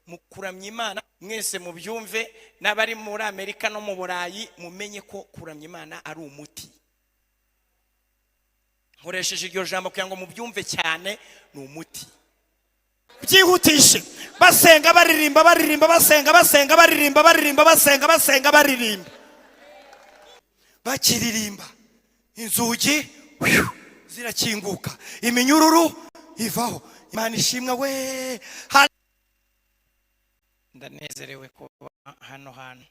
mukuramya Imana mwese mubyumve, n'abari muri Amerika no mu Burayi mumenye ko kuramya Imana ari umuti. Nkoresheje iryo jambo kugira ngo mubyumve cyane, ni umuti. Byihutishe basenga baririmba basenga baririmba basenga baririmba. Bakiririmba inzugi zirakinguka, iminyururu ivaho. Imana ishimwe we. Ndanezerewe kuba hano hantu.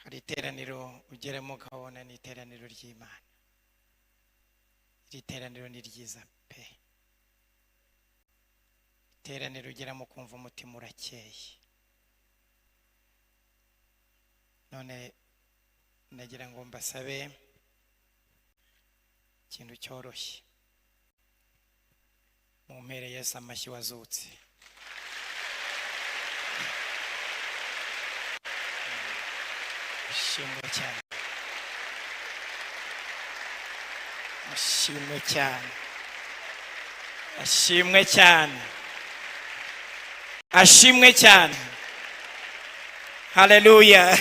Hari iteraniro ugeremo ukabona ni iteraniro ry'Imana. Iri teraniro ni ryiza pe. Iteraniro ugeramo kumva umutima urakeye. None nagira ngo mbasabe ikintu cyoroshye. Mumpere Yesu amashyi wazutse. Ashimwe cyane. Ashimwe cyane. Ashimwe cyane. Ashimwe cyane. Haleluya.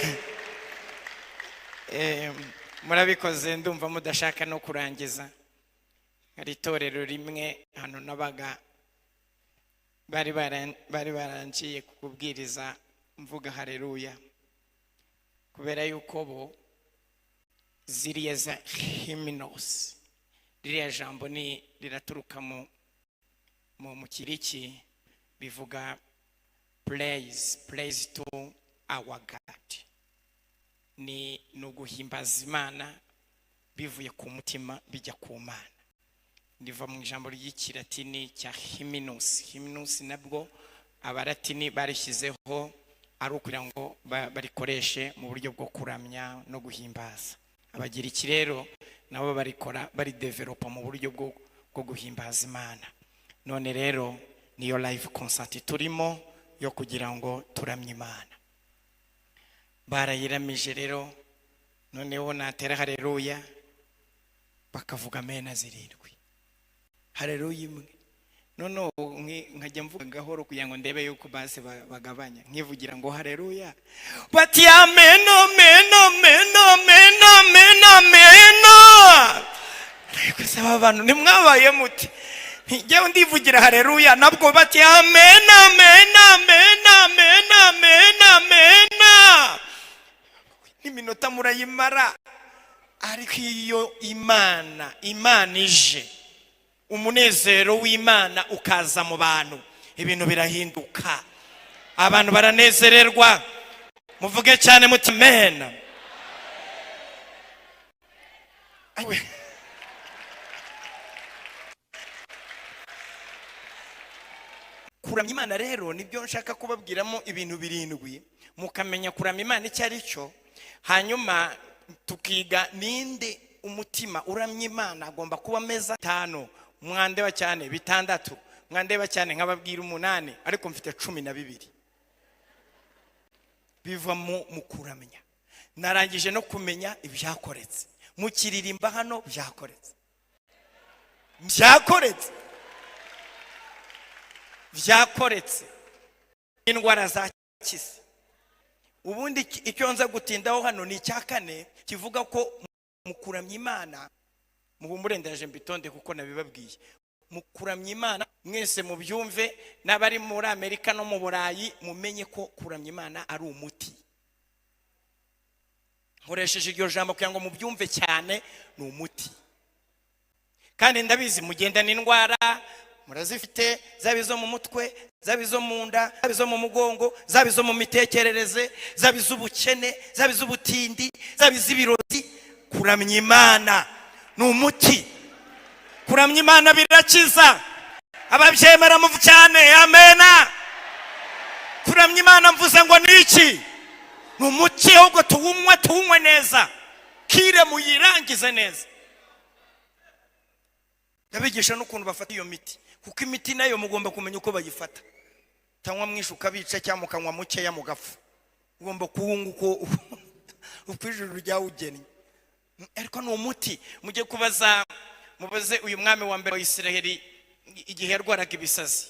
Murabikoze ndumva mudashaka no kurangiza. Hari itorero rimwe hano nabaga bari barangiye kukubwiriza mvuga haleluya, kubera yuko bo ziriya za hymnos, ririya jambo ni riraturuka mu Kiriki, bivuga praise to our God. Ni uguhimbaza Imana bivuye ku mutima bijya ku Mana. Ndiva mu ijambo ry'Ikilatini cya hymnos. Hymnos nabwo abaratini barishyizeho ari ukugira ngo barikoreshe mu buryo bwo kuramya no guhimbaza. Abagiriki rero nabo barikora bari develop mu buryo bwo guhimbaza Imana. None rero niyo live concert turimo yo kugira ngo turamye Imana. Barayiramije rero, noneho natera haleluya bakavuga amena zirindwi. Haleluya imwe. None nkajya mvuga gahoro kugira ngo ndebe yuko base bagabanya, nkivugira ngo haleluya bati ameno kusaba abantu nimwabaye muti njyewe ndivugira haleluya nabwo bati amena n'iminota murayimara. Ariko iyo Imana ije, umunezero w'Imana ukaza mu bantu, ibintu birahinduka, abantu baranezererwa. Muvuge cyane muti amen. Kuramya Imana rero nibyo nshaka kubabwiramo ibintu birindwi, mukamenya kuramya Imana icyo ari cyo. Hanyuma tukiga ninde umutima uramya Imana agomba kuba meza 5. Mwandeba cyane 6, mwandeba cyane nkababwira 8, ariko mfite 12 biva mu kuramya. Narangije no kumenya ibyakoretse. Mukiririmba hano byakoretse indwara za kisi. Ubundi icyo nza gutindaho hano ni icya 4 kivuga ko mukuramya Imana, muburendaje mbitonde kuko nabibabwiye. Mukuramya Imana mwese mubyumve, n'abari muri Amerika no mu Burayi mumenye ko kuramya Imana ari umuti. Nkoresheje iryo jambo kugira ngo mubyumve cyane, ni umuti. Kandi ndabizi mugendana indwara murazifite, zabizo mu mutwe, zabizo mu nda, zabizo mu mugongo, zabizo mu mitekerereze, zabizo ubukene, zabizo ubutindi, zabizo ibirozi. Kuramya Imana ni umuti. Kuramya Imana birakiza. Ababyemera muvu cyane amena. Kuramya Imana mvuze ngo niki? Ni umuti ahubwo tuwunywe neza, kire muyirangize neza. Ndabigisha n'ukuntu bafata iyo miti, kuko imiti nayo mugomba kumenya uko bayifata. Tanywa mwishuka bica cyangwa mukanywa mukeya mugafu. Ugomba kuwunga uko upijuru ryawugennye. Ariko ni umuti. Mujye kubaza mubaze uyu mwami wa mbere wa Isiraheli igihe yarwaraga ibisazi.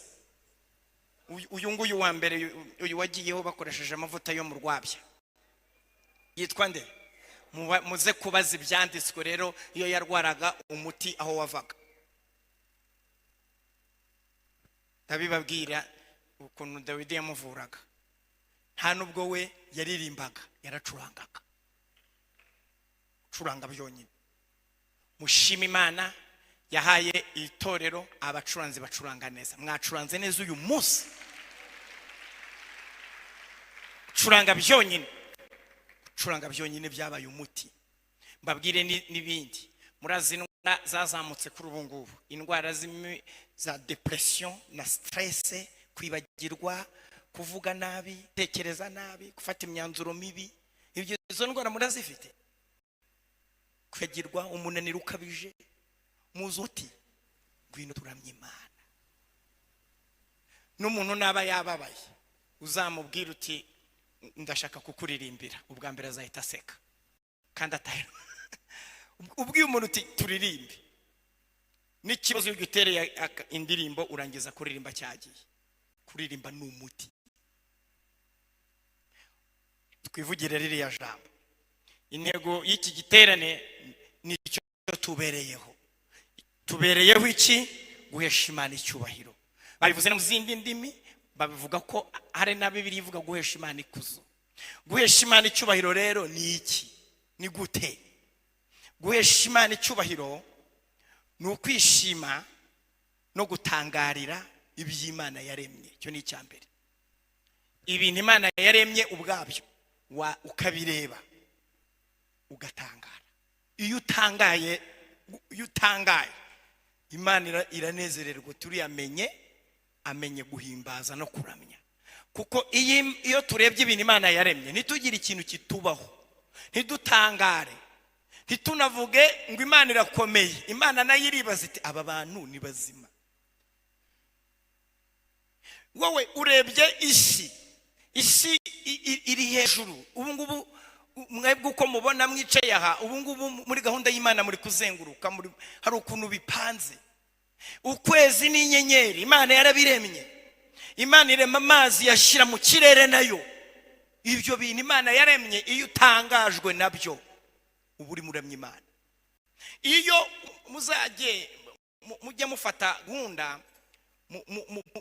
uyu nguyu wa mbere uyu wagiyeho bakoresheje amavuta yo mu rwabya yitwa nde? Muze kubaza ibyanditswe rero iyo yarwaraga umuti aho wavaga. Ndabibabwira ukuntu Dawidi yamuvuraga. Nta nubwo we yaririmbaga, yaracurangaga. Curanga byonyine. Mushima Imana yahaye itorero abacuranzi bacuranga neza. Mwacuranze neza uyu munsi. Curanga byonyine. Curanga byonyine byabaye umuti. Mbabwire n'ibindi. Murazi indwara zazamutse kuri ubu ngubu. Indwara za depression na stress, kwibagirwa, kuvuga nabi, tekereza nabi, gufata imyanzuro mibi. Izo ndwara murazifite. Kwegirwa, umunaniro ukabije. Muzuti ngwino turamye Imana. N'umuntu naba yababaye uzamubwira uti ndashaka kukuririmbira, ubwa mbere azahita aseka kandi atahera. Ubwiye umuntu uti turirimbe, n'ikibazo y'ugutereye indirimbo urangiza kuririmba cyagiye. Kuririmba ni umuti. Twivugire ririya jambo. Intego y'iki giterane nicyo tubereyeho. Tubereyeho iki? Guhesha Imana icyubahiro. Babivuze mu zindi ndimi, babivuga ko hari na Bibiliya ivuga guhesha Imana ikuzo. Guhesha Imana icyubahiro rero ni iki? Ni gute? Guhesha Imana icyubahiro ni ukwishima no gutangarira iby'Imana yaremye. Cyo ni icyambere. Ibintu Imana yaremye ubwabyo ukabireba ugatangara. Iyo utangaye Imana iranezererwa. Amenye guhimbaza no kuramya. Kuko iyo turebye ibintu Imana yaremye ntitugire ikintu kitubaho, ntidutangare, ntitunavuge ngo Imana irakomeye. Imana nayo iribaza iti aba bantu ni bazima. Wowe urebye isi iri hejuru. Ubu ngubu mwebwe uko mubona mwicaye aha, ubu ngubu muri gahunda y'Imana muri kuzenguruka, hari ukuntu bipanze. Ukwezi n'inyenyeri Imana yarabiremye. Imana irema amazi yashyira mu kirere nayo. Ibyo bintu Imana yaremye, iyo utangajwe nabyo ubu uri muramya Imana. Iyo mujye mufata gahunda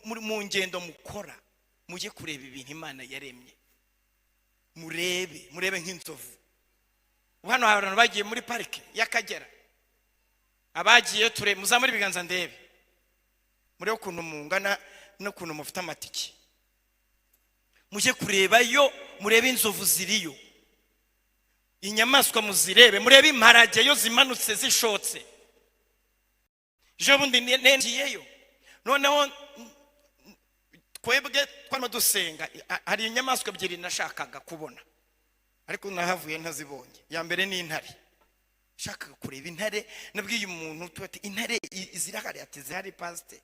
mu ngendo mukora, mujye kureba ibintu Imana yaremye. Murebe nk'inzovu. Hano hari abantu bagiye muri parike y'Akagera. Abagiye muzamure ibiganza ndebe. Murebe ukuntu mungana n'ukuntu mufite amatiki. Mujye kureba yo, murebe inzovu ziriyo. Inyamaswa muzirebe, murebe imparage yo zimanutse zishotse. Bundi nengiyeyo. Noneho twebwe twano dusenga, hari inyamaswa ebyiri nashakaga kubona ariko nahavuye ntazibonye. Ya mbere ni intare. Shaka kureba intare. Nabwiye umuntu tuti intare zirahari, ati zirahari pastor,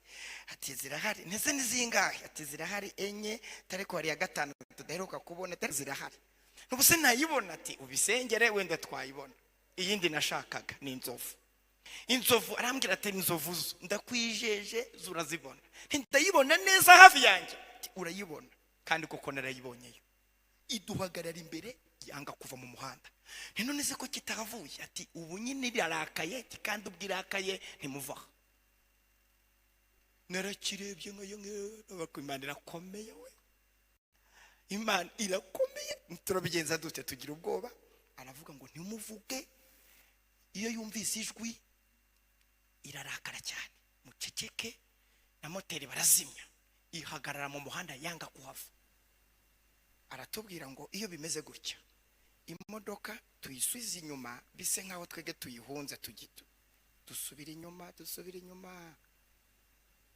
ati zirahari. Nese nizingahe? Ati zirahari enye, tariko hari ya gatanu tudaheruka kubona, ati zirahari. Nubuse nayibona, ati ubisengere wenda twayibona. Iyindi nashakaga ni inzovu. Inzovu arambwira ati inzovu ndakwijeje zurazibona. Ndayibona neza hafi yanjye. Urayibona kandi koko narayibonyeyo. Iduhagarara imbere yanga kuva mu muhanda. None se ko kitahavuye? Ati ubu nyine irarakaye kandi ubwirakaye ntimuva. Narakirebye nkayo Imana irakomeye we. Imana irakomeye. Turabigenza dute tugira ubwoba? Aravuga ngo ntimuvuge. Iyo yumvise ijwi irarakara cyane. Muceceke na moteri barazimya. Ihagarara mu muhanda yanga kuhava. Aratubwira ngo iyo bimeze gutya, imodoka tuyisubiza inyuma bise nkaho twege tuyihunze dusubira inyuma.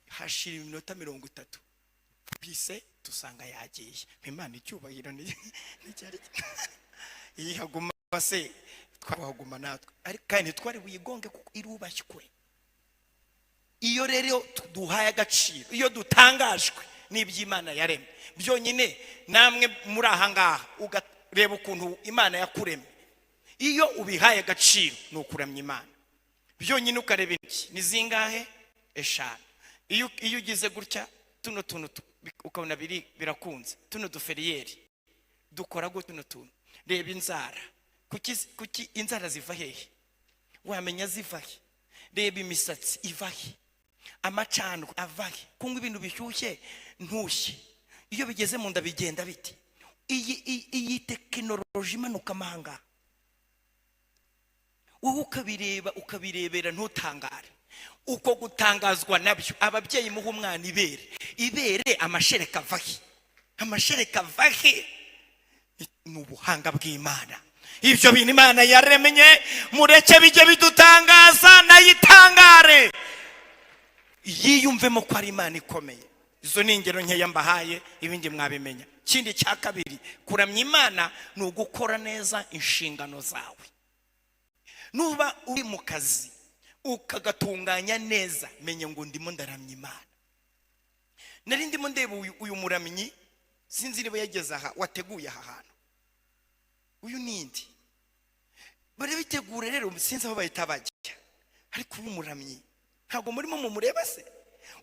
Hashira iminota 30 bise tusanga yagiye. Imana icyubahiro ni cyari ihaguma base twahaguma natwe, ariko kandi twari buyigonge kuko irubashywe. Iyo rero duhaye agaciro, iyo dutangajwe n'iby'Imana yaremye byonyine, namwe muri aha ngaha ugareba ukuntu Imana yakuremye, iyo ubihaye agaciro no kuramya Imana byonyine, ukareba iki ni zingahe? 5. Iyo ugize gutya tuno tuntu ukabona birakunze. Tuno duferiyeri dukora gute tuno tuntu? Reba inzara, kuki inzara ziva hehe? Wamenya ziva he? Reba imisatsi iva he? Amacandwe ava he? Kunywa ibintu bishyushye ntushye, iyo bigeze mu nda bigenda biti? Iyi tekinoloji imanuka amahanga, wowe ukabirebera ntutangare. Uko gutangazwa nabyo, ababyeyi muha umwana ibere amashereka ava he? Amashereka ava he? Ni ubuhanga bw'Imana. Ibyo bintu Imana yaremye, mureke bijye bidutangaza, nayitangare yiyumvemo ko ari Imana ikomeye. Izo ni ingero nkeya mbahaye, ibindi mwabimenya. Kindi cya kabiri, kuramya Imana ni ugukora neza inshingano zawe. Nuba uri mu kazi ukagatunganya neza, menye ngo ndimo ndaramya Imana. Nari ndimo ndeba uyu muramyi, sinzi niba yageze aha, wateguye aha hantu. Uyu nindi bari bitegure rero, sinzi aho bahita bajya, ariko uyu muramyi ntabwo murimo mumureba se?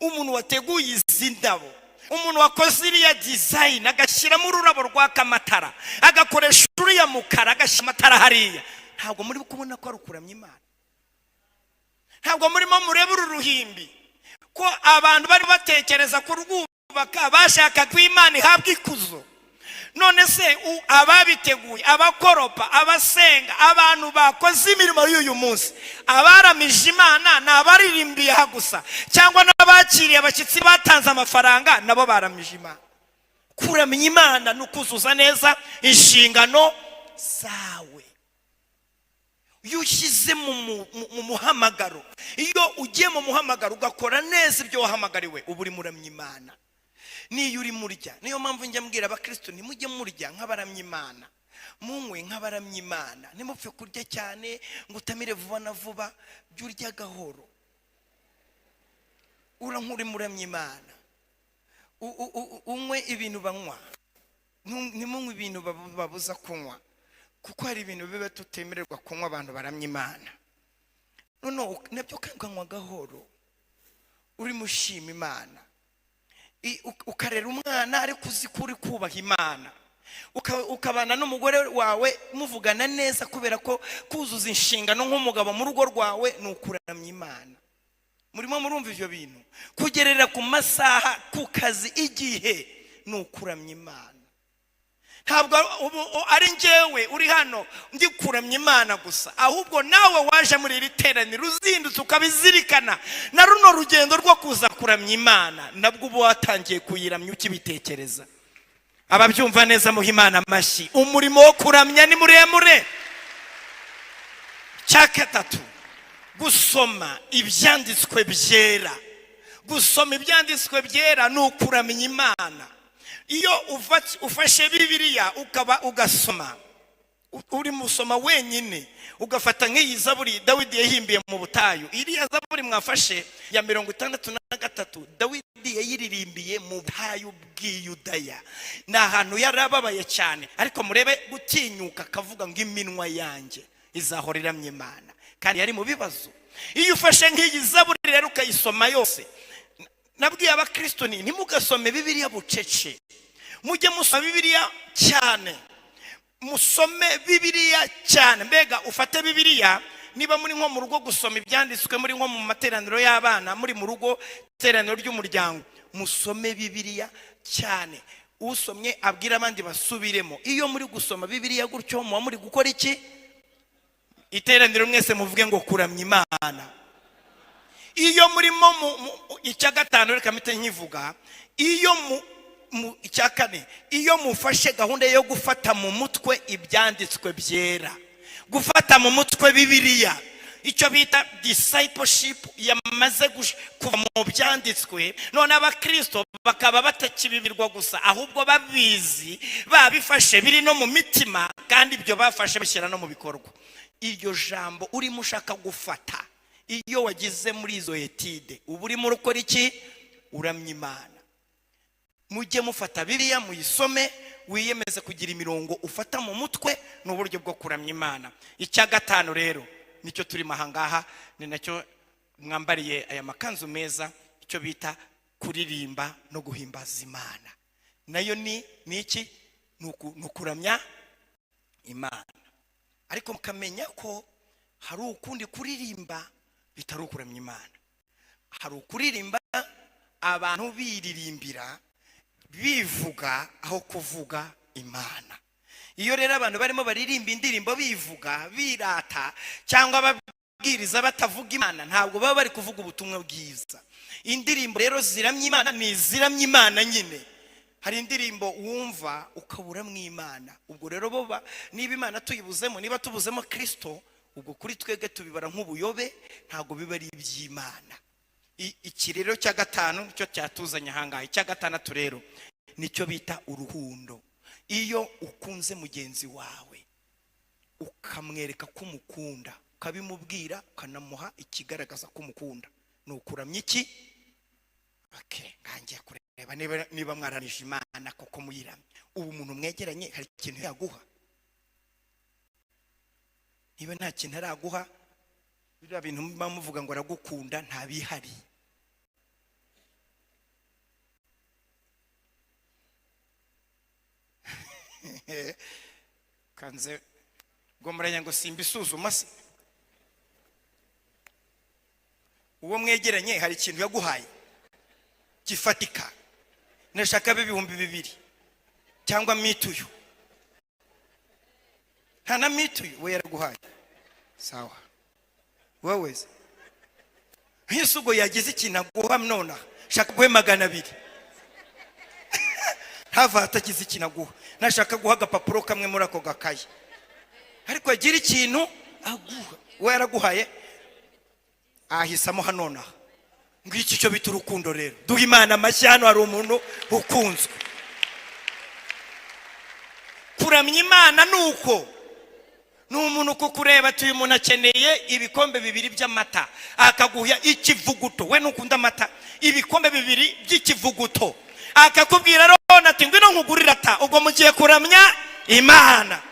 Umuntu wateguye izi ndabo, umuntu wakoze iriya design, agashyiramo ururabo rwaka amatara, agakoresha uriya mukara, agashyira amatara hariya, ntabwo muri kubona ko ari ukuramya Imana? Ntabwo murimo mureba uru ruhimbi ko abantu bari batekereza kurwubaka bashaka ko Imana ihabwa ikuzo? None se ababiteguye, abakoropa, abasenga, abantu bakoze imirimo y'uyu munsi, abaramije Imana n'abaririmbiye aha gusa, cyangwa n'abakiriye abashyitsi batanze amafaranga nabo baramije Imana? Kuramya Imana ni ukuzuza neza inshingano zawe. Iyo ushyize mu muhamagaro, iyo ugiye mu muhamagaro ugakora neza ibyo wahamagariwe, uba uri muramya Imana. Niyo uri murya, niyo mpamvu njya mbwira abakristo, ntimujye murya nk'abaramya Imana, munywe nk'abaramya Imana. Ntimupfe kurya cyane ngo utamire vuba na vuba, jya urya gahoro, urankuri muramya Imana. Unywe ibintu banywa, ntimunywe ibintu babuza kunywa, kuko hari ibintu biba tutemererwa kunywa abantu baramya Imana. None nabyo ukanywa gahoro, uri mushima Imana. Ukarera umwana ariko uzi ko uri kubaha Imana, ukabana n'umugore wawe muvugana neza, kubera ko kuzuza inshingano nk'umugabo mu rugo rwawe ni ukuramya Imana. Murimo murumva ibyo bintu? Kugerera ku masaha ku kazi igihe ni ukuramya Imana. Ntabwo ari njyewe uri hano ndi kuramya Imana gusa, ahubwo nawe waje muri iri teraniro uzindutse ukabizirikana na runo rugendo rwo kuza kuramya Imana, nabwo uba watangiye kuyiramya ukibitekereza. Ababyumva neza muha Imana amashyi. Umurimo wo kuramya ni muremure. Cya gatatu, gusoma ibyanditswe byera. Gusoma ibyanditswe byera ni ukuramya Imana. Iyo ufashe Bibiliya ukaba ugasoma, uri musoma wenyine, ugafata nk'iyi zaburi Dawidi yahimbiye mu butayu. Iriya zaburi mwafashe ya 63, Dawidi yayiririmbiye mu butayu bw'Iyudaya. Ni ahantu yarababaye cyane, ariko murebe gutinyuka akavuga ngo iminwa yanjye izahora iramya Imana, kandi yari mu bibazo. Iyo ufashe nk'iyi zaburi rero ukayisoma yose, nabwiye abakristo ntimugasome Bibiliya bucece, mujye musoma Bibiliya cyane, musome Bibiliya cyane. Mbega ufate Bibiliya, niba muri nko mu rugo gusoma ibyanditswe, muri nko mu materaniro y'abana, muri mu rugo teraniro ry'umuryango, musome Bibiliya cyane. Usomye abwira abandi basubiremo. Iyo muri gusoma Bibiliya gutyo, muba muri gukora iki? Iteraniro mwese muvuge ngo kuramya Imana. Iyo murimo icya gatanu, reka mpite nkivuga, iyo icya kane, iyo mufashe gahunda yo gufata mu mutwe ibyanditswe byera, gufata mu mutwe Bibiliya, icyo bita discipleship yamaze kuva mu byanditswe, none abakristo bakaba batakibibirwa gusa, ahubwo babizi, babifashe biri no mu mitima, kandi ibyo bafashe bishyira no mu bikorwa. Iryo jambo urimo ushaka gufata, iyo wagize muri izo etide, uba urimo ukora iki? Uramya Imana. Mujye mufata Bibiliya muyisome, wiyemeze kugira imirongo ufata mu mutwe, n'uburyo bwo kuramya Imana. Icya gatanu rero nicyo turimo ahangaha, ni nacyo mwambariye aya makanzu meza, icyo bita kuririmba no guhimbaza Imana. Nayo ni iki? Nukuramya Imana. Ariko mukamenya ko hari ukundi kuririmba bitari ukuramya Imana. Hari ukuririmba abantu biririmbira bivuga aho kuvuga Imana. Iyo rero abantu barimo baririmba indirimbo bivuga birata cyangwa babwiriza batavuga Imana, ntabwo baba bari kuvuga ubutumwa bwiza. Indirimbo rero ziramya Imana ni ziramya Imana nyine. Hari indirimbo wumva ukabura mu Imana. Ubwo rero boba niba Imana tuyibuzemo, niba tubuzemo Kristo, ubwo kuri twege tubibara nk'ubuyobe, ntabwo biba ari iby'Imana. Iki rero cya gatanu cyo cyatuzanya hangaye. Cya gatandatu rero nicyo bita urukundo. Iyo ukunze mugenzi wawe ukamwereka ko umukunda, ukabimubwira, ukanamuha ikigaragaza ko umukunda, nukuramya iki? Ngangiye kureba niba mwaranije Imana koko muyiramye. Ubu umuntu mwegeranye hari ikintu yaguha? Niba nta kintu araguha, biriya bintu bamuvuga ngo aragukunda ntabihari. Kanze gomuranya ngo simbisuzuma se. Uwo mwegeranye hari ikintu yaguhaye gifatika, nashaka ibihumbi 2 cyangwa mituyu, nta na mituyu we yaraguhaye, sawa? Wowe Yesugo yagize ikintu aguha nona shaka guhe 200 hava atagize ikintu aguha, nashaka guha agapapuro kamwe muri ako gakaye, ariko agira ikintu aguha. We yaraguhaye ahisamo hanona. Ngiki cyo bita urukundo rero. Duha Imana amashyi. Hano hari umuntu ukunzwe. Kuramya Imana nuko ni umuntu kukureba ati uyu muntu akeneye ibikombe 2 by'amata, akaguha ikivuguto. We nukunda amata, ibikombe 2 by'ikivuguto, akakubwira rero ati ngwino nkugurira ata. Ubwo mugiye kuramya Imana.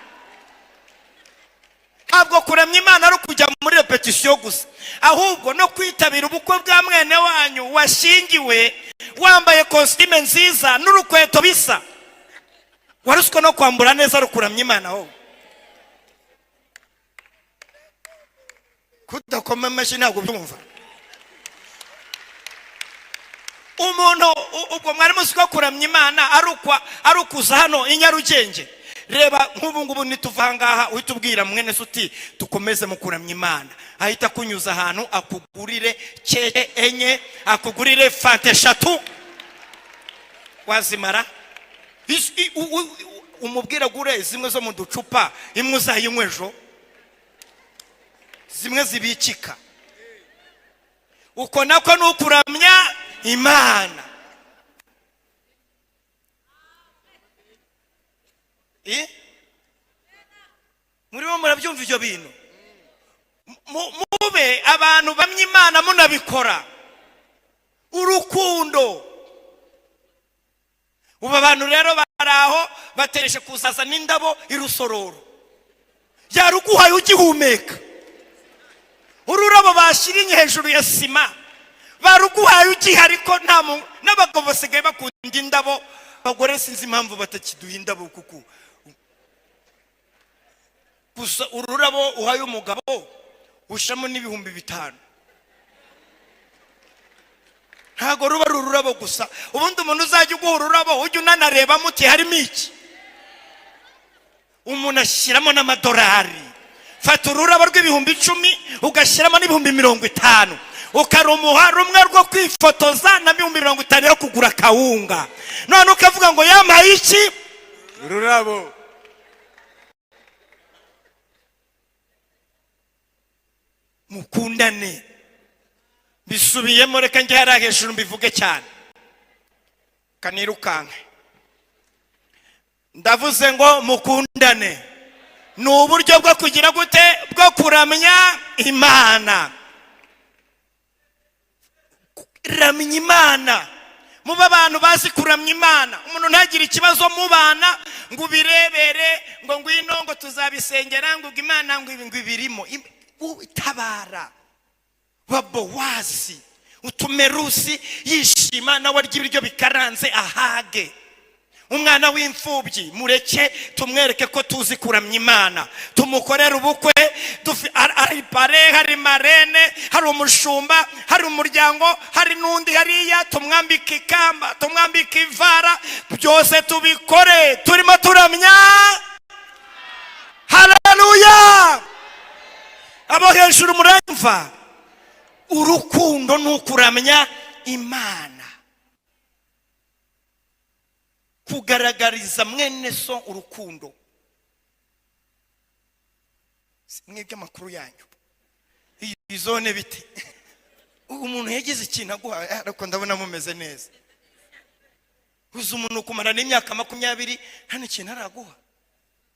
Ntabwo kuramya Imana ari kujya muri repetition gusa, ahubwo no kwitabira ubukwe bwa mwene wanyu washingiwe wambaye costume nziza n'urukweto bisa. Waruswa no kwambura neza ari kuramya Imana. Ho kudakoma amashi ntabwo byumva. Umuntu ubwo mwari muzi ko kuramya Imana ari ukuza hano i Nyarugenge. Reba nk'ubu ngubu nituva ngaha uhita ubwira mwene suti tukomeze mu kuramya Imana, ahita kunyuza ahantu akugurire keke 4, akugurire fante 3 wazimara. Umubwira gure zimwe zo mu ducupa, imwe uzayinywe ejo, zimwe zibikika. Uko nako nukuramya Imana. Murimo murabyumva ibyo bintu? Mube abantu bamya Imana munabikora urukundo. Ubu abantu rero baraho batereshe kuzaza n'indabo irusororo, yaruguhaye ugihumeka. Ururabo bashirinye hejuru ya sima baruguhaye ugihari ko nta n'abagabo basigaye bakunda indabo. Bagore sinzi impamvu batakiduha indabo kuko gusa ururabo uhaye umugabo ushamo n'ibihumbi 5. Ntago ruba ururabo gusa. Ubundi umuntu uzajya uguha ururabo ujye unanareba muti harimo iki. Umuntu ashyiramo n'amadolari. Fata ururabo rw'ibihumbi 10 ugashyiramo n'ibihumbi 50, ukarumuha rumwe rwo kwifotoza na 50 yo kugura kawunga. None ukavuga ngo yamaye iki? Ururabo. Mukundane. Bisubiyemo, reka njye hara hejuru mbivuge cyane kanirukanka. Ndavuze ngo mukundane. Ni uburyo bwo kugira gute? Bwo kuramya Imana. Ramya Imana. Muba abantu bazi kuramya Imana. Umuntu ntagira ikibazo mubana ngo birebere ngo ngwino ngo tuzabisengera ngo Imana ngo ibirimo. Utabara. Wabowazi utume Rusi yishima nawe arya ibiryo bikaranze ahage. Umwana w'imfubyi mureke tumwereke ko tuzi kuramya Imana, tumukorera ubukwe, hari pare, hari marene, hari umushumba, hari umuryango, hari n'undi hariya, tumwambika ikamba, tumwambika ivara, byose tubikore turimo turamya. Haleluya! Abo hejuru murumva, urukundo n'ukuramya Imana, kugaragariza mwene so urukundo. Mwebwe amakuru yanyu izone bite? Umuntu yagize ikintu aguha ariko ndabona mumeze neza. Uzi umuntu kumara n'imyaka 20 nta n'ikintu araguha.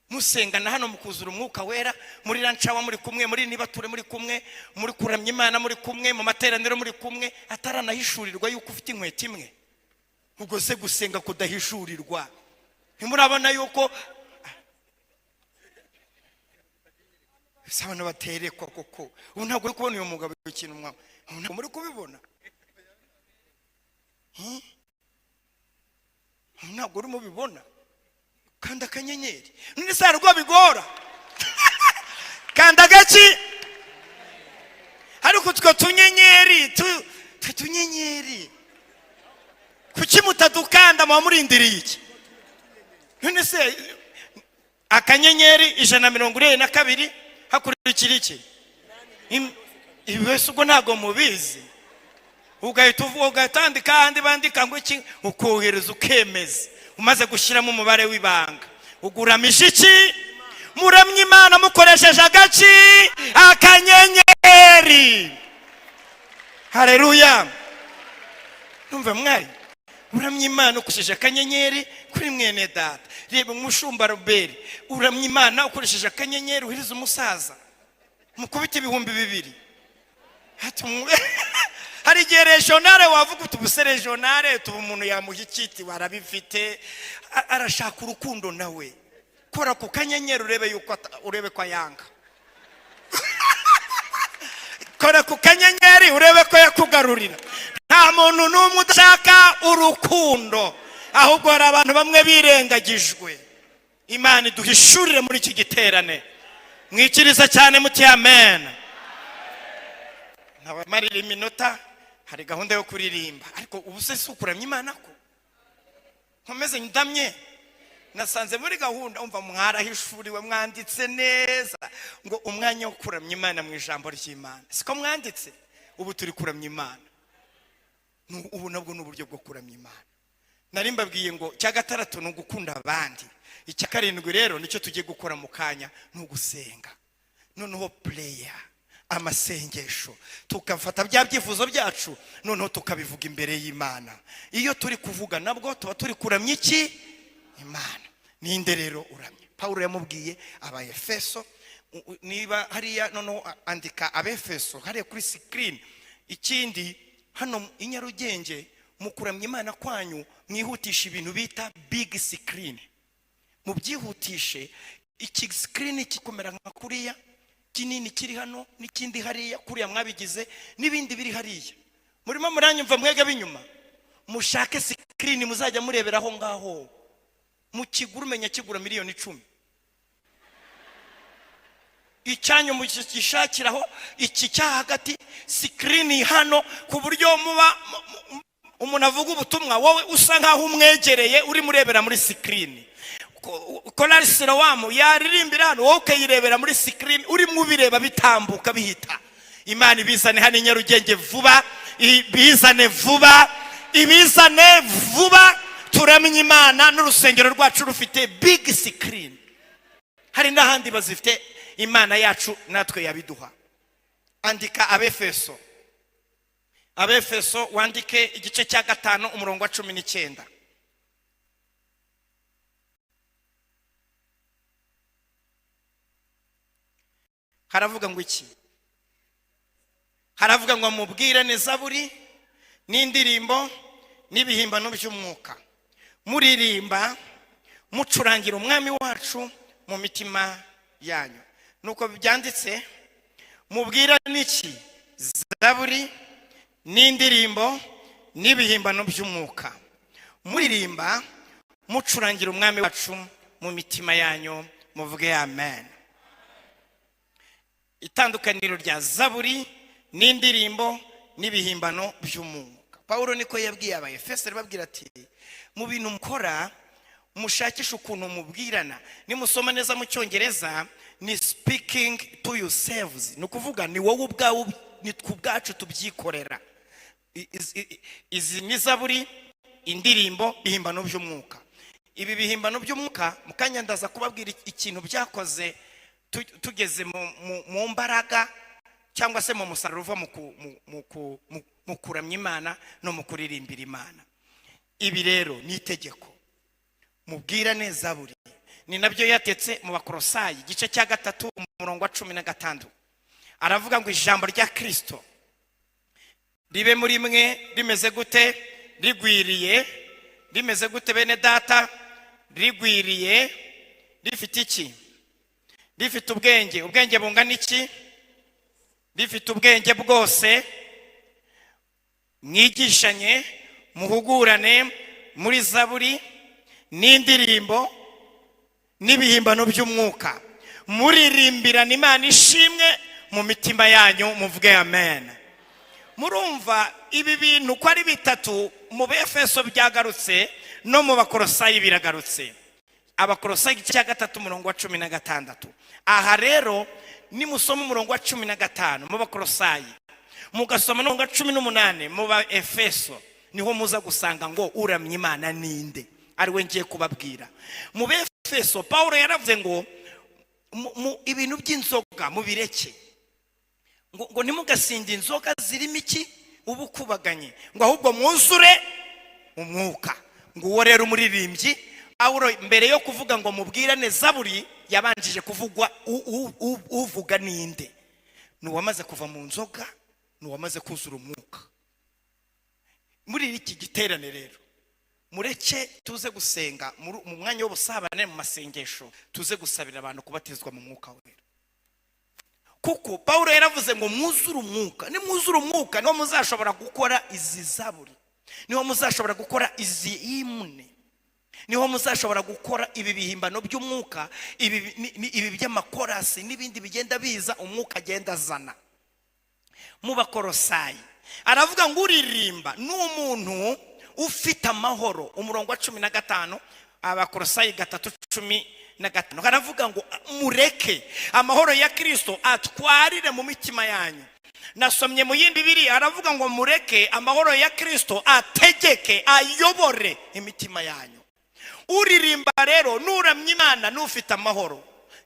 Musengana hano mukuzura umwuka wera, muri rancawa muri kumwe, muri nibature muri kumwe, muri kuramya Imana muri kumwe, mu materaniro muri kumwe, ataranahishurirwa yuko ufite inkweto imwe. Ubwo se gusenga kudahishurirwa, ntimurabona yuko sabana baterekwa koko? Ubu ntabwo uri kubona uyu mugabo ikintu mwa, ntabwo muri kubibona? Ntabwo uri mubibona? Kanda akanyenyeri. None se rwo bigora? Kanda gaki? Ariko twa tunyenyeri, tunyenyeri. Kuki mutadukanda mwamurindiriye iki? None se akanyenyeri 142 hakurikira iki? Ibese ubwo ntago mubizi. Ugahita uvuga ugatandika handi bandika ngo iki, ukohereza ukemeza. Umaze gushiramo umubare w'ibanga, uguramije iki? Muramya Imana mukoresheje agaki? Akanyenyeri. Haleluya! Numva mwari uramya Imana ukoresheje akanyenyeri kuri mwene data. Reba umushumba Robert, uramya Imana ukoresheje akanyenyeri uhiriza umusaza mukubita 2,000. Hari igihe regionale wavuga utubuse regionale tuba umuntu yamuha ikiti warabifite, arashaka urukundo nawe. Kora ku kanyenyeri urebe ko yanga. Kora ku kanyenyeri urebe ko yakugarurira. Nta muntu n'umwe udashaka urukundo, ahubwo hari abantu bamwe birengagijwe. Imana iduhishurire muri iki giterane. Mwikiriza cyane muti amen. Ntabamarira iminota, hari gahunda yo kuririmba, ariko ubu se sukuramya Imana ko nkomeze ndamye. Nasanze muri gahunda umva mwarahishuriwe, mwanditse neza ngo umwanya wo kuramya Imana mu ijambo ry'Imana. Siko mwanditse? Ubu turi kuramya Imana. Ubu nabwo n'uburyo bwo kuramya Imana. Nari mbabwiye ngo cya gatandatu no gukunda abandi, icya karindwi rero nicyo tugiye gukora mu kanya, no gusenga. Noneho prayer, amasengesho, tukafata bya byifuzo byacu noneho tukabivuga imbere y'Imana. Iyo turi kuvuga nabwo tuba turi kuramya iki? Imana. Ninde rero uramya? Paulo yamubwiye Abaefeso, niba hariya noneho andika Abefeso hariya kuri screen. Ikindi hano inyarugenge mu kuramya Imana kwanyu mwihutisha ibintu bita big screen. Mu byihutishe, iki screen kikomera nka kuriya, kinini kiri hano n'ikindi hariya kuriya mwabigize n'ibindi biri hariya. Murimo muranyumva mwega binyuma? Mushake screen muzajya mureberaho ngaho. Mukigura umenya kigura $10,000. Icyanyu mugishakiraho iki cya hagati screen hano, ku buryo muba umuntu avuga ubutumwa wowe usa nkaho umwegereye uri murebera muri screen. Korali Silowamu yaririmbira hano, wowe ukayirebera muri screen uri mubireba bitambuka bihita. Imana ibizane hano Nyarugenge vuba, ibizane vuba, ibizane vuba. Turamya Imana n'urusengero rwacu rufite big screen. Hari n'ahandi bazifite, Imana yacu natwe yabiduha. Andika Abefeso. Abefeso wandike igice cya 5 umurongo wa 19. Haravuga ngo iki? Haravuga ngo mubwirane zaburi n'indirimbo n'ibihimbano by'umwuka, muririmba mucurangira umwami wacu mu mitima yanyu. Nuko byanditse, mubwirane iki? Zaburi n'indirimbo n'ibihimbano by'umwuka. Muririmba mucurangira umwami wacu mu mitima yanyu, muvuge amen. Itandukaniro rya zaburi n'indirimbo n'ibihimbano by'umwuka. Paulo niko yabwiye Abaefeso, babwira ati mu bintu mukora mushakisha ukuntu mubwirana. Nimusoma neza mu Cyongereza ni speaking to yourselves, ni kuvuga ni wowe ubwawe, ni twubwacu tubyikorera. Izi ni zaburi, indirimbo, ibihimbano by'umwuka. Ibi bihimbano by'umwuka mukanya ndaza kubabwira ikintu byakoze tugeze mu mbaraga cyangwa se mu musaruro uva mu kuramya Imana no mu kuririmbira Imana. Ibi rero ni itegeko, mubwirane zaburi. Ni nabyo yatetse mu Bakolosayi igice cya 3 umurongo wa 16. Aravuga ngo ijambo rya Kristo ribe muri mwe rimeze gute? Rigwiriye. Rimeze gute bene data? Rigwiriye, rifite iki? Rifite ubwenge. Ubwenge bungana iki? Rifite ubwenge bwose. Mwigishanye, muhugurane muri zaburi n'indirimbo n'ibihimbano by'umwuka, muririmbirana Imana ishimwe mu mitima yanyu, muvuge amen. Murumva ibi bintu ko ari bitatu mu Befeso byagarutse no mu Bakolosayi biragarutse. Abakolosayi igice cya 3 umurongo wa 16. Aha rero nimusoma umurongo wa 15 mu Bakolosayi, mugasoma umurongo wa 18 mu Baefeso, niho muza gusanga ngo uramya Imana ninde. Ari we ngiye kubabwira. Mu Befeso Paulo yaravuze ngo ibintu by'inzoga mubireke, ngo ntimugasinde inzoga zirimo iki? Ubukubaganye, ngo ahubwo mwuzure umwuka. Ngo uwo rero umuririmbyi Paulo mbere yo kuvuga ngo mubwirane zaburi yabanjije kuvugwa uvuga ninde? Ni uwamaze kuva mu nzoga, ni uwamaze kuzura umwuka. Muri iki giterane rero mureke tuze gusenga mu mwanya w'ubusabane, mu masengesho tuze gusabira abantu kubatizwa mu mwuka wera. Kuko Paulo yaravuze ngo mwuzure umwuka. Ni mwuzure umwuka niho muzashobora gukora izi zaburi, niho muzashobora gukora izi himne, niho muzashobora gukora ibi bihimbano by'umwuka, ibi by'amakorasi n'ibindi bigenda biza umwuka agenda azana. Mu Bakolosayi aravuga ngo uririmba n'umuntu ufite amahoro. Umurongo wa 15 Abakolosayi 3:15 haravuga ngo mureke amahoro ya Kristo atwarire mu mitima yanyu. Nasomye mu yindi bibiri aravuga ngo mureke amahoro ya Kristo ategeke, ayobore imitima yanyu. Uririmba rero nuramya Imana n'ufite amahoro.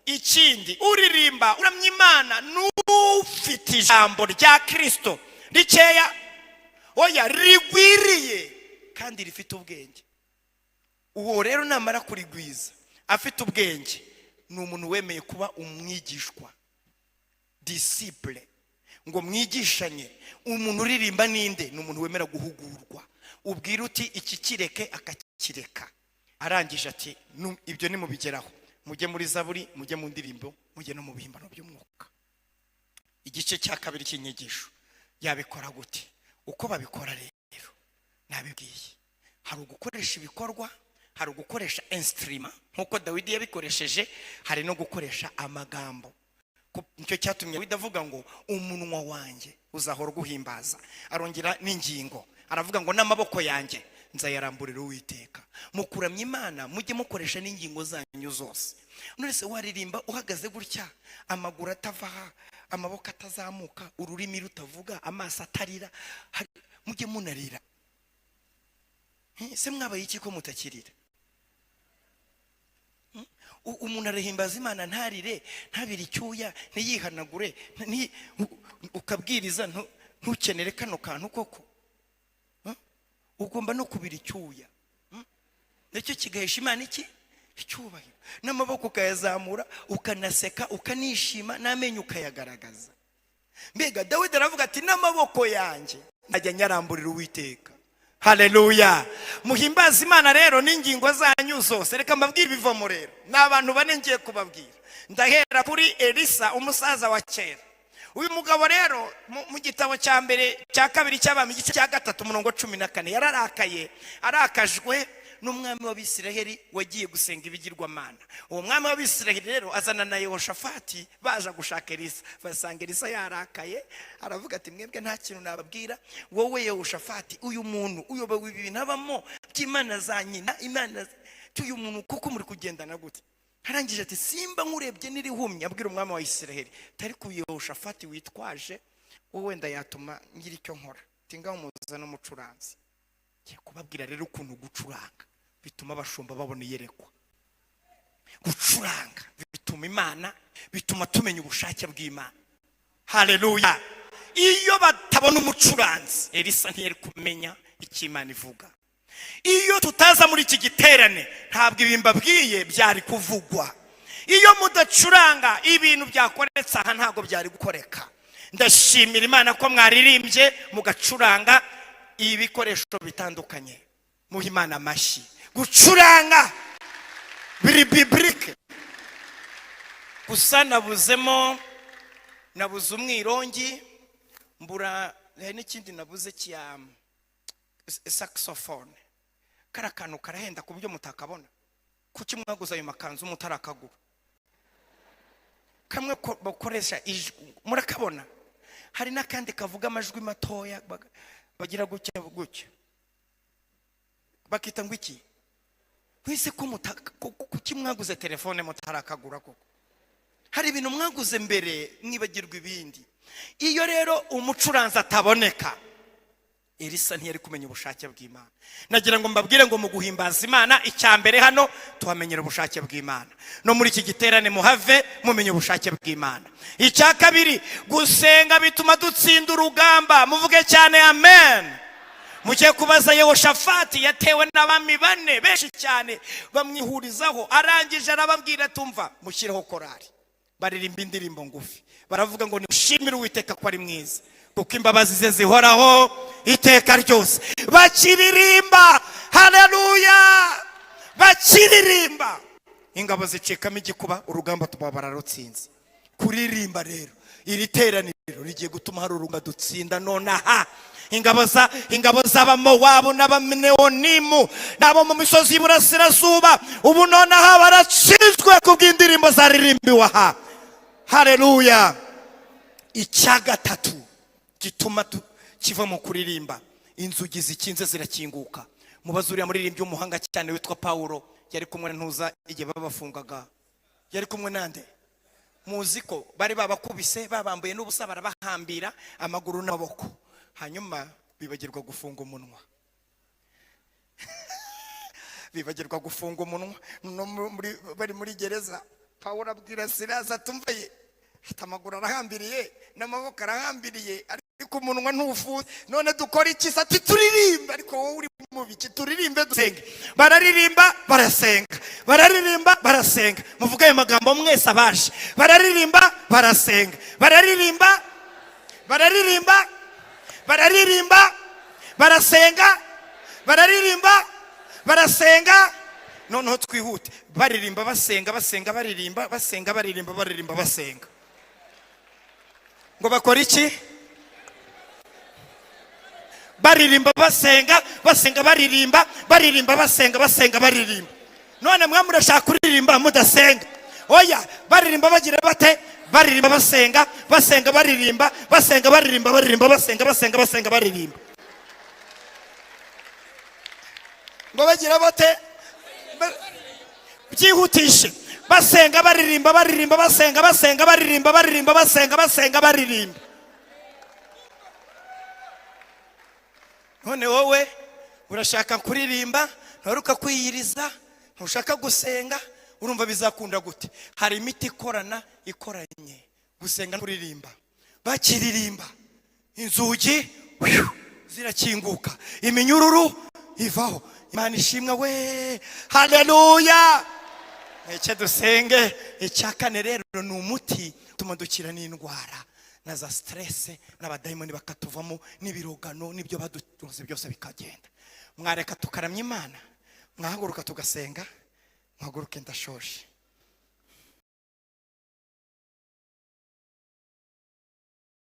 Ikindi uririmba uramya Imana n'ufite ijambo rya Kristo rikeya, oya rigwiriye kandi rifite ubwenge. Uwo rero namara kurigwiza afite ubwenge, ni umuntu wemeye kuba umwigishwa, disciple. Ngo mwigishanye. Umuntu uririmba ninde? Ni umuntu wemera guhugurwa. Ubwira uti iki kireke akakireka. Arangije ati ibyo ni mubigeraho, mujye muri zaburi, mujye mu ndirimbo, mujye no mu bihimbano by'umwuka. Igice cya 2 cy'inyigisho yabikora gute? Uko babikora rero nabibwiye. Hari ugukoresha ibikorwa, hari ugukoresha instrument nkuko Dawidi yabikoresheje, hari no gukoresha amagambo. Nicyo cyatumye Dawidi avuga ngo umunwa wanjye uzahora guhimbaza. Arongera n'ingingo aravuga ngo n'amaboko yanjye nzayaramburira Uwiteka. Mukuramya Imana mujye mukoresha n'ingingo zanyu zose. Nonese waririmba uhagaze gutya, amaguru atavaha, amaboko atazamuka, ururimi rutavuga, amaso atarira, mujye munarira. Se mwabaye iki ko mutakirira? Umuntu arahimbaza Imana ntarire, ntabiri icyuya, ntiyihanagure, ukabwiriza ntukenere kano kantu koko. Ugomba no kubira icyuya. Nicyo kigahesha Imana iki? Icyubahiro. N'amaboko ukayazamura, ukanaseka, ukanishima, n'amenyo ukayagaragaza. Mbega Dawidi aravuga ati n'amaboko yanjye najya nyaramburira Uwiteka. Haleluya. Muhimbaza Imana rero n'ingingo zanyu zose. Reka mbabwire ibivomo rero. N'abantu bane ngiye kubabwira. Ndahera kuri Elisa umusaza wa kera. uyu mugabo rero mu gitabo cya mbere cya kabiri cy'Abami igice cya 3:14 yararakaye, arakajwe n'umwami w'Abisiraheli wagiye gusenga ibigirwamana. Uwo mwami w'Abisiraheli rero azana na Yehoshafati baje gushaka Elisa, basanga Elisa yarakaye, aravuga ati mwebwe nta kintu nababwira, wowe Yehoshafati uyu muntu uyobowe ibintu abamo by'Imana za nyina, Imana tuyu muntu kuko muri kugendana gute. Harangije ati simba nkurebye nirihumye, abwira umwami wa Isiraheli tari ku Yehoshafati witwaje wowe wenda yatuma ngira icyo nkora, tinga umuza n'umucuranzi. Ngiye kubabwira rero ukuntu gucuranga bituma abashumba babona iyerekwa. Gucuranga bituma Imana, bituma tumenya ubushake bw'Imana. Haleluya. Iyo batabona umucuranzi, Elisa ntiyari kumenya icyo Imana ivuga. Iyo tutaza muri iki giterane ntabwo ibimbabwiye byari kuvugwa. Iyo mudacuranga ibintu byakoretse aha ntabwo byari gukoreka. Ndashimira Imana ko mwaririmbye mugacuranga ibikoresho bitandukanye. Muha Imana amashyi. Gucuranga biri biblique. Gusa nabuze umwirongi, mbura n'ikindi nabuze cya saxophone. Karakantu karahenda ku buryo mutakabona. Kuki mwaguza ayo makanzu mutarakagura? Kamwe bakoresha murakabona. Hari nakandi kavuga amajwi matoya bagira gutya gutya. Bakita ngo iki? Kwise ko kuki mwaguze telefone mutarakagura koko? Hari ibintu mwaguze mbere mwibagirwa ibindi. Iyo rero umucuranzi ataboneka, Elisa ntiyari kumenya ubushake bw'Imana. Nagira ngo mbabwire ngo mu guhimbaza Imana icyambere hano tuhamenyera ubushake bw'Imana. No muri iki giterane muhave mumenye ubushake bw'Imana. Icya kabiri, gusenga bituma dutsinda urugamba. Muvuge cyane amen. Mugiye kubaza Yehoshafati yatewe n'abami 4 benshi cyane bamwihurizaho, arangije arababwira tumva mushireho korari. Baririmba indirimbo ngufi. Baravuga ngo nishimire Uwiteka ko ari mwiza, kuko imbabazi ze zihoraho iteka ryose. Bakiririmba, haleluya, bakiririmba ingabo zicikamo igikuba, urugamba tuba bararutsinze. Kuririmba rero iri teraniro rigiye gutuma hari urunga dutsinda nonaha. Ingabo z'Abamowabu n'Abameonimu nabo mu misozi y'Iburasirazuba ubu nonaha baratsinzwe kubw'indirimbo zaririmbiwe aha. Haleluya. Icya gatatu gituma kiva mu kuririmba, inzugi zikinze zirakinguka. Mubazuriya muririmbye umuhanga cyane witwa Paulo, yari kumwe ntuza igihe babafungaga. Yari kumwe nande? Muziko bari babakubise babambuye n'ubusa barabahambira amaguru n'amaboko, hanyuma bibagirwa gufunga umunwa. Bibagirwa gufunga umunwa no bari muri gereza. Paulo abwira Silas atumvaye, amaguru arahambiriye n'amaboko arahambiriye ariko umunwa ntufuze, none dukora iki? Ati turirimba. Ariko wowe uri mu biki? Turirimbe dusenge. Bararirimba barasenga, bararirimba barasenga. Muvuga ayo magambo mwese abaje. Bararirimba barasenga, bararirimba bararirimba bararirimba barasenga, bararirimba barasenga. Noneho twihute. Baririmba basenga, basenga baririmba, basenga baririmba, baririmba basenga. Ngo bakora iki? Baririmba basenga, basenga baririmba, baririmba basenga, basenga baririmba. None mwa murashaka kuririmba mudasenga? Oya, baririmba bagira bate? Baririmba basenga, basenga baririmba, basenga baririmba, baririmba basenga, basenga basenga baririmba. Ngo bagira bate? Byihutishe. Basenga baririmba, baririmba basenga, basenga baririmba, baririmba basenga, basenga baririmba. None wowe urashaka kuririmba, ntaruka kwiyiriza, ntushaka gusenga, urumva bizakunda gute? Hari imiti ikoranye gusenga no kuririmba. Bakiririmba inzugi zirakinguka, iminyururu ivaho. Imana ishimwe we. Haleluya. Ece dusenge. Icya kane rero ni umuti utuma dukira n'indwara na za stress n'abadayimoni bakatuvamo n'ibirogano n'ibyo badutuze byose bikagenda. Mwareka tukaramya Imana, mwahaguruka tugasenga. Mwahaguruke ndashoshe.